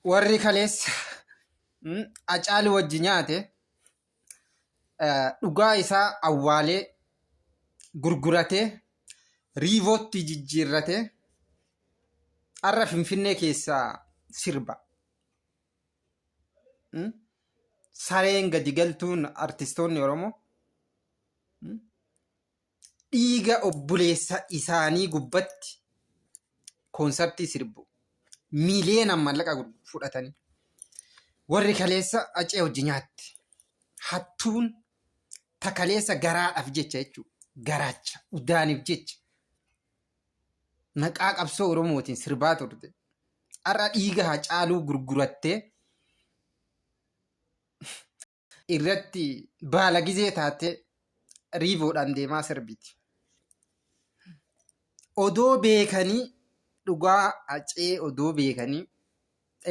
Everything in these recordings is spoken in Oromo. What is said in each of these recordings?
warri kaleessa Hacaaluu wajji nyaate dhugaa isaa awwaalee gurguratee riivootti jijjiirratee har'a Finfinnee keessaa sirba. Sareen gadi galtuun artistoonni Oromoo dhiiga obboleessa isaanii gubbatti koonsartii sirbu. Miiliyoonaan maallaqa fudhatanii. Warri kaleessa Hacee wajji nyaatti. Hattuun takaleessa garaadhaaf jecha jechuudha. Garaacha udaaniif jecha. Maqaa qabsoo Oromootiin sirbaa turte. Har'a dhiiga Hacaaluu gurgurattee irratti baala gizee taatee riivoodhaan deemaa sirbiti. Odoo beekanii dhugaa Hacee odoo beekanii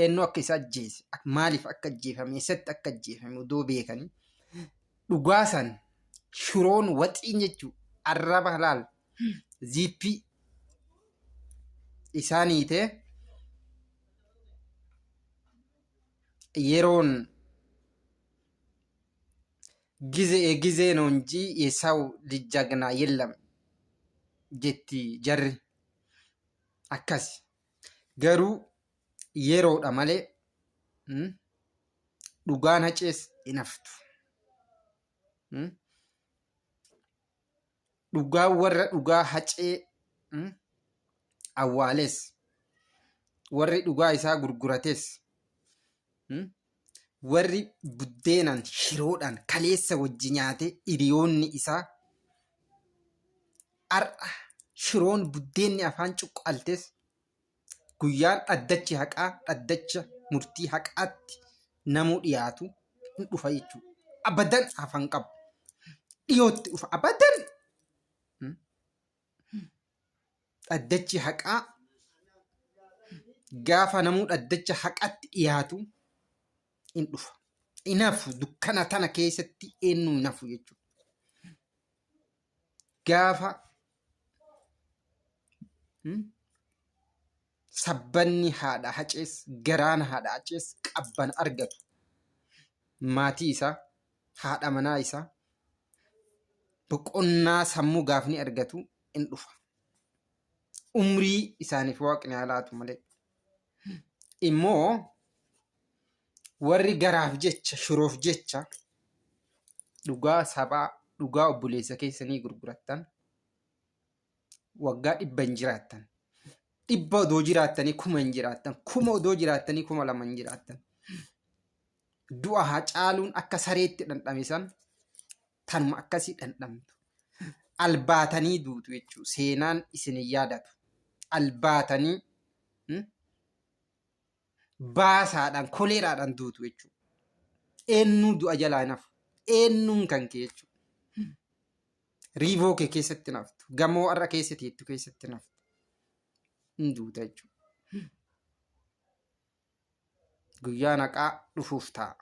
eenyu akka isa ajjeese maaliif akka ajjeefame eessatti akka ajjeefame odoo beekanii dhugaa san shiroon waxiin jechuun arraba laal ziippii isaanii ta'e yeroon gizee noonjii yesaw lijjagnaa yellam jetti jarri akkas garuu yeroodha malee dhugaan Hacees hin haftu. Dhugaa warra dhugaa Hacee awwaalees warri dhugaa isaa gurguratees warri buddeenaan shiroodhaan kaleessa wajji nyaate hiriyoonni isaa har'a shiroon buddeenni afaan cuqqaaltees guyyaan dhaddachi haqaa dhaddacha murtii haqaatti namuu dhiyaatu hin dhufa jechuudha. Abadan afaan qabu dhiyootti dhufa abadan dhaddachi haqaa gaafa namuu dhaddacha haqaatti dhiyaatu hin dhufa. Inafu dukkana tana keessatti eenyu inafu jechuudha. Gaafa sabbanni haadha Hacees garaan haadha Hacees qabban argatu maatii isaa haadha manaa isaa boqonnaa sammuu gaafni argatu hin dhufa. Umrii isaaniif waaqni haa laatu malee. Immoo warri garaaf jecha shiroof jecha dhugaa sabaa dhugaa obboleessa keessanii gurgurattan waggaa 100 hin jiraattan. 100 odoo jiraattanii 1000 hin jiraattan. 1000 odoo jiraattanii 2000 hin jiraattan. Du'a Hacaaluun akka sareetti dhandhamisan tanuma akkasii dhandhamtu. Albaatanii duutu jechuudha. Seenaan isin yaadatu. Albaatanii baasaadhaan koleeraadhaan duutu jechuudha. Eenyuu du'a jalaa hin hafu. Eenyuun kan kee jechuudha. Riivoo kee keessatti naftu. Gamoo har'a keessa teettu keessatti naftu. Hin duuta jechuudha. Guyyaan haqaa dhufuuf ta'a.